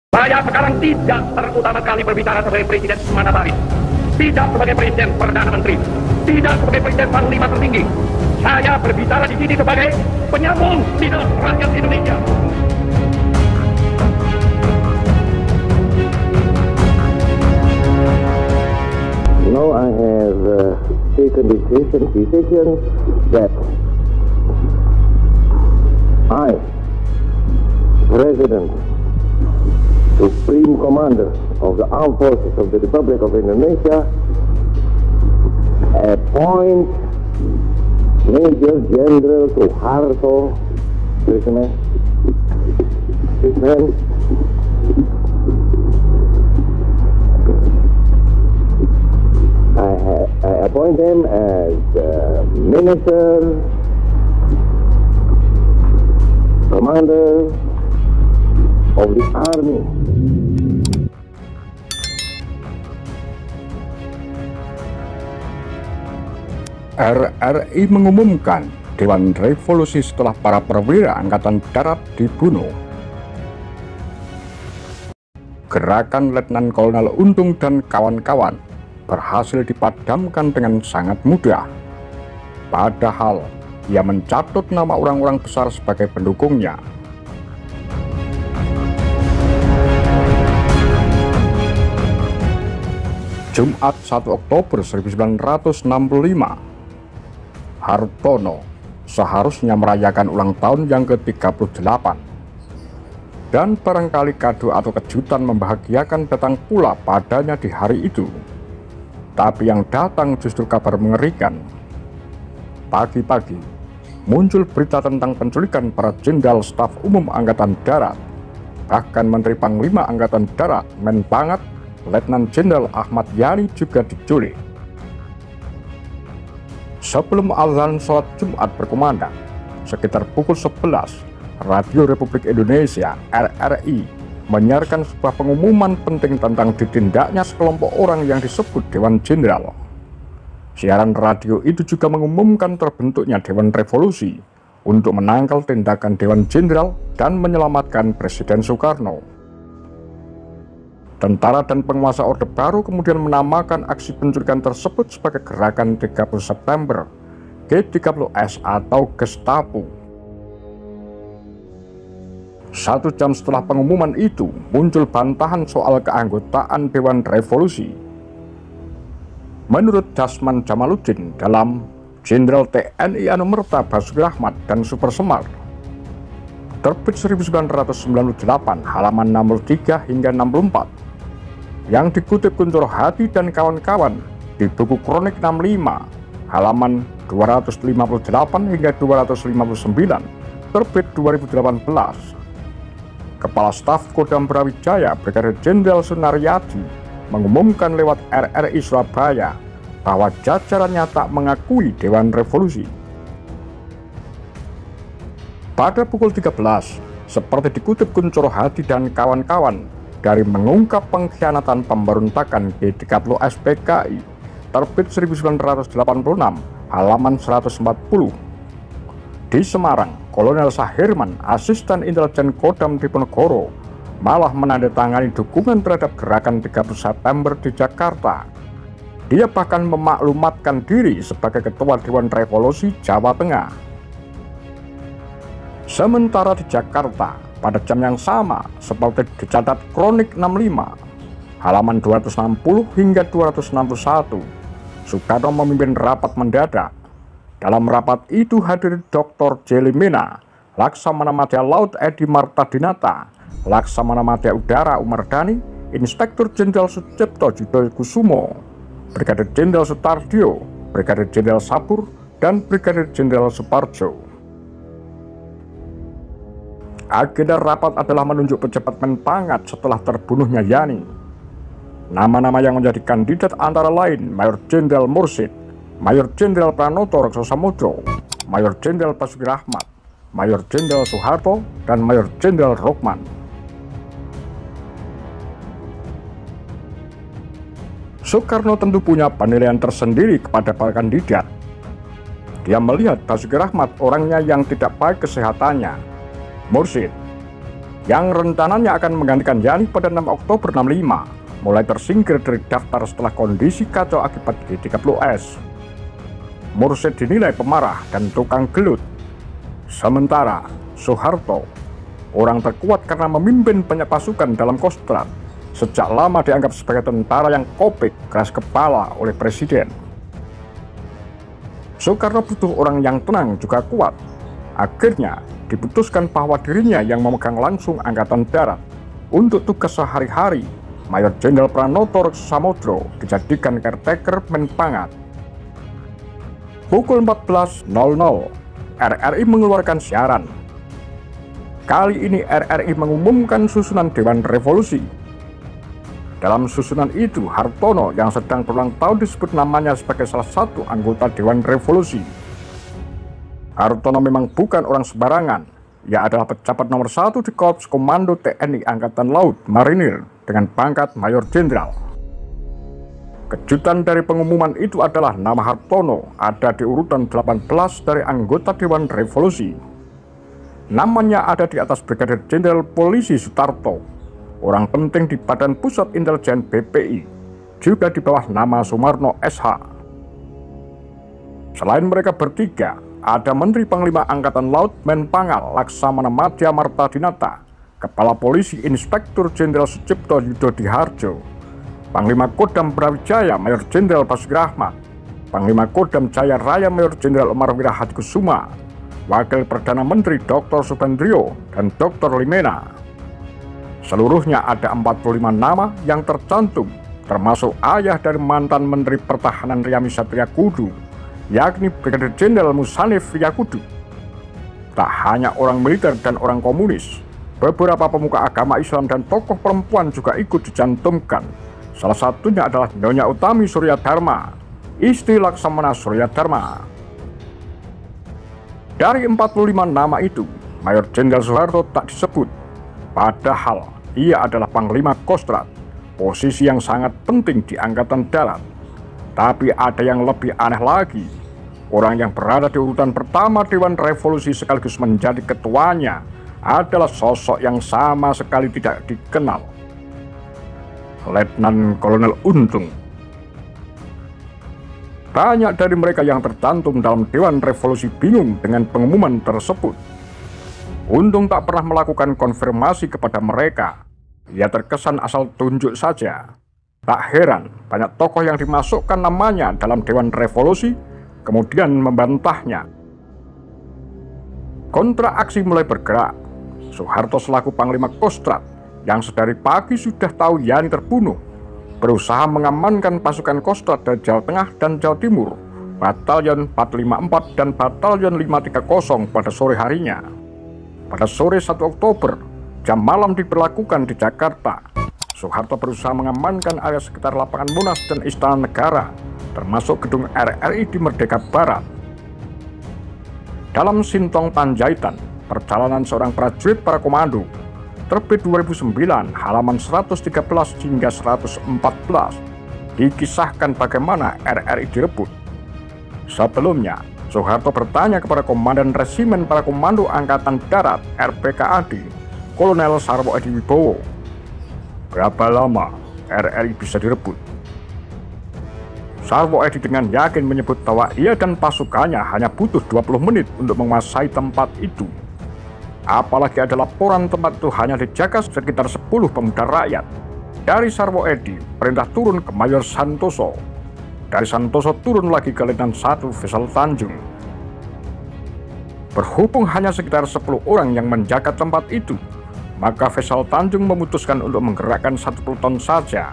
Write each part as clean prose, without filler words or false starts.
Saya sekarang tidak terutama kali berbicara sebagai presiden mandataris, tidak sebagai presiden perdana menteri, tidak sebagai presiden panglima tertinggi. Saya berbicara di sini sebagai penyambung lidah rakyat Indonesia. Now I have taken decision that I, President, Supreme Commander of the Armed Forces of the Republic of Indonesia, appoint Major General Soeharto, I appoint him as Minister, Commander of the Army. RRI mengumumkan Dewan Revolusi setelah para perwira Angkatan Darat dibunuh. Gerakan Letnan Kolonel Untung dan kawan-kawan berhasil dipadamkan dengan sangat mudah. Padahal ia mencatut nama orang-orang besar sebagai pendukungnya. Jumat 1 Oktober 1965, Hartono seharusnya merayakan ulang tahun yang ke-38. Dan barangkali kado atau kejutan membahagiakan datang pula padanya di hari itu. Tapi yang datang justru kabar mengerikan. Pagi-pagi muncul berita tentang penculikan para Jenderal Staf Umum Angkatan Darat. Bahkan Menteri Panglima Angkatan Darat, Menpangat, Letnan Jenderal Ahmad Yani juga diculik. Sebelum azan sholat Jumat berkumandang, sekitar pukul 11, Radio Republik Indonesia (RRI) menyiarkan sebuah pengumuman penting tentang ditindaknya sekelompok orang yang disebut Dewan Jenderal. Siaran radio itu juga mengumumkan terbentuknya Dewan Revolusi untuk menangkal tindakan Dewan Jenderal dan menyelamatkan Presiden Soekarno. Tentara dan penguasa Orde Baru kemudian menamakan aksi penculikan tersebut sebagai Gerakan 30 September G30S atau Gestapo. 1 jam setelah pengumuman itu, muncul bantahan soal keanggotaan Dewan Revolusi. Menurut Dasman Jamaluddin dalam Jenderal TNI Anumerta Basuki Rahmat dan Super Semar, terbit 1998 halaman 63 hingga 64, yang dikutip Kuncoro Hadi dan kawan-kawan di buku Kronik 65 halaman 258 hingga 259, terbit 2018. Kepala Staf Kodam Brawijaya Brigadir Jenderal Sunaryadi mengumumkan lewat RRI Surabaya bahwa jajarannya tak mengakui Dewan Revolusi. Pada pukul 13, seperti dikutip Kuncoro Hadi dan kawan-kawan dari mengungkap pengkhianatan pemberontakan G30S PKI, terbit 1986 halaman 140. Di Semarang, Kolonel Sahirman, asisten intelijen Kodam Diponegoro, malah menandatangani dukungan terhadap Gerakan 30 September di Jakarta. Dia bahkan memaklumatkan diri sebagai Ketua Dewan Revolusi Jawa Tengah. Sementara di Jakarta, pada jam yang sama, seperti dicatat Kronik 65, halaman 260 hingga 261, Soekarno memimpin rapat mendadak. Dalam rapat itu hadir Dr. Jeli Mena, Laksamana Madya Laut Edi Martadinata, Laksamana Madya Udara Umar Dhani, Inspektur Jenderal Sucipto Judokusumo, Brigadir Jenderal Sutardio, Brigadir Jenderal Sabur, dan Brigadir Jenderal Suparjo. Agenda rapat adalah menunjuk pejabat Menpangat setelah terbunuhnya Yani. Nama-nama yang menjadi kandidat antara lain Mayor Jenderal Mursid, Mayor Jenderal Pranoto Rekso Samudro, Mayor Jenderal Basuki Rahmat, Mayor Jenderal Soeharto, dan Mayor Jenderal Rukman. Soekarno tentu punya penilaian tersendiri kepada para kandidat. Dia melihat Basuki Rahmat orangnya yang tidak baik kesehatannya. Mursid yang rencananya akan menggantikan Yani pada 6 Oktober 65, mulai tersingkir dari daftar setelah kondisi kacau akibat G30S. Mursyid dinilai pemarah dan tukang gelut. Sementara Soeharto, orang terkuat karena memimpin banyak pasukan dalam Kostrad, sejak lama dianggap sebagai tentara yang kopik, keras kepala oleh Presiden. Soekarno butuh orang yang tenang juga kuat. Akhirnya diputuskan bahwa dirinya yang memegang langsung Angkatan Darat. Untuk tugas sehari-hari, Mayor Jenderal Pranoto Samodro dijadikan caretaker Menpangat. Pukul 14.00, RRI mengeluarkan siaran. Kali ini RRI mengumumkan susunan Dewan Revolusi. Dalam susunan itu, Hartono yang sedang berulang tahun disebut namanya sebagai salah satu anggota Dewan Revolusi. Hartono memang bukan orang sembarangan. Ia adalah pejabat nomor 1 di Korps Komando TNI Angkatan Laut Marinir dengan pangkat Mayor Jenderal. Kejutan dari pengumuman itu adalah nama Hartono ada di urutan 18 dari anggota Dewan Revolusi. Namanya ada di atas Brigadir Jenderal Polisi Sutarto, orang penting di Badan Pusat Intelijen BPI, juga di bawah nama Sumarno SH. Selain mereka bertiga, ada Menteri Panglima Angkatan Laut Menpangal Laksamana Madya Martadinata, Kepala Polisi Inspektur Jenderal Sucipto Yudodiharjo, Panglima Kodam Brawijaya Mayor Jenderal Basuki Rahmat, Panglima Kodam Jaya Raya Mayor Jenderal Umar Wirahadikusuma, Wakil Perdana Menteri Dr. Subendrio, dan Dr. Limena. Seluruhnya ada 45 nama yang tercantum, termasuk ayah dari mantan Menteri Pertahanan Riami Satriakudu, yakni Brigadir Jenderal Musanif Riyakudu. Tak hanya orang militer dan orang komunis, beberapa pemuka agama Islam dan tokoh perempuan juga ikut dicantumkan. Salah satunya adalah Nyonya Utami Suryadharma, istri Laksamana Suryadharma. Dari 45 nama itu, Mayor Jenderal Soeharto tak disebut, padahal ia adalah Panglima Kostrad, posisi yang sangat penting di Angkatan Darat. Tapi ada yang lebih aneh lagi. Orang yang berada di urutan pertama Dewan Revolusi sekaligus menjadi ketuanya adalah sosok yang sama sekali tidak dikenal. Letnan Kolonel Untung. Banyak dari mereka yang tercantum dalam Dewan Revolusi bingung dengan pengumuman tersebut. Untung tak pernah melakukan konfirmasi kepada mereka. Ia terkesan asal tunjuk saja. Tak heran banyak tokoh yang dimasukkan namanya dalam Dewan Revolusi kemudian membantahnya. Kontra aksi mulai bergerak. Soeharto selaku Panglima Kostrad yang sedari pagi sudah tahu Yani terbunuh, berusaha mengamankan pasukan Kostrad dari Jawa Tengah dan Jawa Timur, Batalion 454 dan Batalion 530 pada sore harinya. Pada sore 1 Oktober, jam malam diberlakukan di Jakarta. Soeharto berusaha mengamankan area sekitar lapangan Monas dan Istana Negara, termasuk gedung RRI di Merdeka Barat. Dalam Sintong Panjaitan, perjalanan seorang prajurit para komando, terbit 2009 halaman 113 hingga 114, dikisahkan bagaimana RRI direbut. Sebelumnya, Soeharto bertanya kepada Komandan Resimen Para Komando Angkatan Darat RPKAD, Kolonel Sarwo Edi Wibowo, berapa lama RRI bisa direbut? Sarwo Edi dengan yakin menyebut bahwa ia dan pasukannya hanya butuh 20 menit untuk menguasai tempat itu. Apalagi ada laporan tempat itu hanya dijaga sekitar 10 pemuda rakyat. Dari Sarwo Edi, perintah turun ke Mayor Santoso. Dari Santoso turun lagi ke Letnan 1 Faisal Tanjung. Berhubung hanya sekitar 10 orang yang menjaga tempat itu, maka Faisal Tanjung memutuskan untuk menggerakkan 1 pluton saja.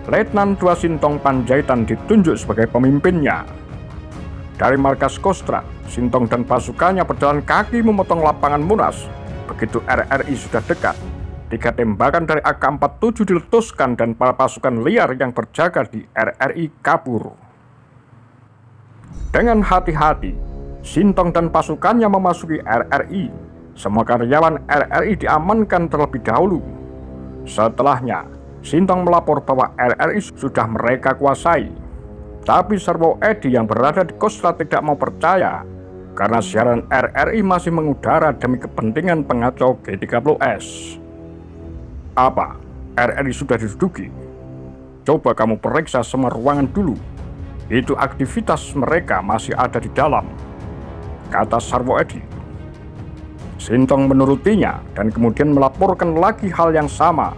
Letnan 2 Sintong Panjaitan ditunjuk sebagai pemimpinnya. Dari markas Kostrad, Sintong dan pasukannya berjalan kaki memotong lapangan Monas. Begitu RRI sudah dekat, 3 tembakan dari AK-47 diletuskan dan para pasukan liar yang berjaga di RRI kabur. Dengan hati-hati, Sintong dan pasukannya memasuki RRI. Semua karyawan RRI diamankan terlebih dahulu. Setelahnya, Sintong melapor bahwa RRI sudah mereka kuasai. Tapi Sarwo Edi yang berada di Kostrad tidak mau percaya, karena siaran RRI masih mengudara demi kepentingan pengacau G30S. Apa? RRI sudah diduduki? Coba kamu periksa semua ruangan dulu. Itu aktivitas mereka masih ada di dalam, kata Sarwo Edi. Sintong menurutinya dan kemudian melaporkan lagi hal yang sama.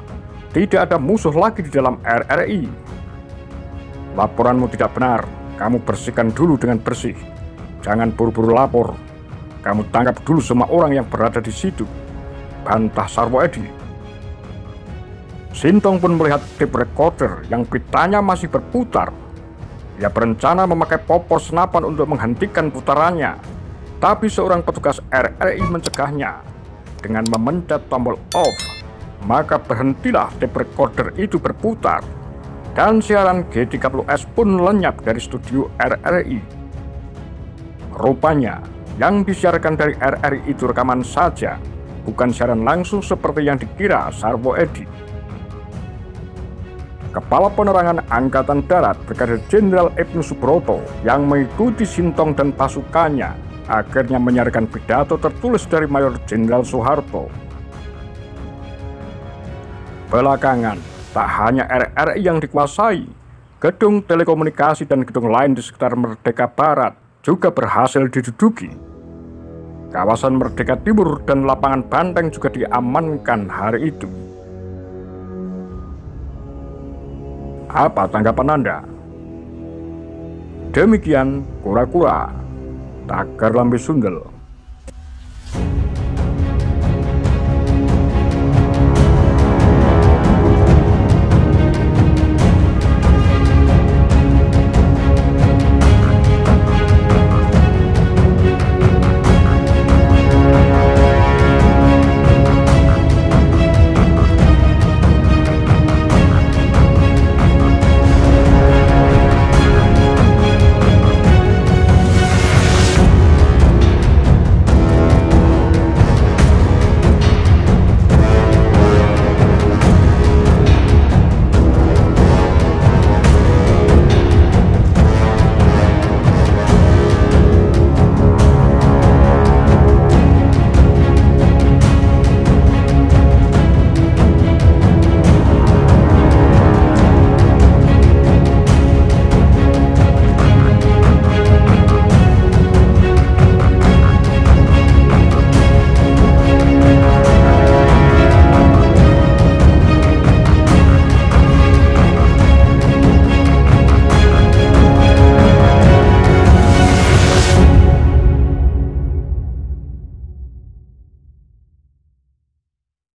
Tidak ada musuh lagi di dalam RRI. Laporanmu tidak benar. Kamu bersihkan dulu dengan bersih. Jangan buru-buru lapor. Kamu tangkap dulu semua orang yang berada di situ, bantah Sarwo Edi. Sintong pun melihat tape recorder yang pitanya masih berputar. Ia berencana memakai popor senapan untuk menghentikan putarannya, tapi seorang petugas RRI mencegahnya dengan memencet tombol off. Maka berhentilah tape recorder itu berputar, dan siaran G30S pun lenyap dari studio RRI. Rupanya, yang disiarkan dari RRI itu rekaman saja, bukan siaran langsung seperti yang dikira Sarwo Edi. Kepala Penerangan Angkatan Darat Brigadir Jenderal Ibnu Subroto yang mengikuti Sintong dan pasukannya akhirnya menyiarkan pidato tertulis dari Mayor Jenderal Soeharto. Belakangan, tak hanya RRI yang dikuasai, gedung telekomunikasi dan gedung lain di sekitar Merdeka Barat juga berhasil diduduki. Kawasan Merdeka Timur dan lapangan Banteng juga diamankan hari itu. Apa tanggapan Anda? Demikian Kura-Kura, Tagar Lambe Sundel.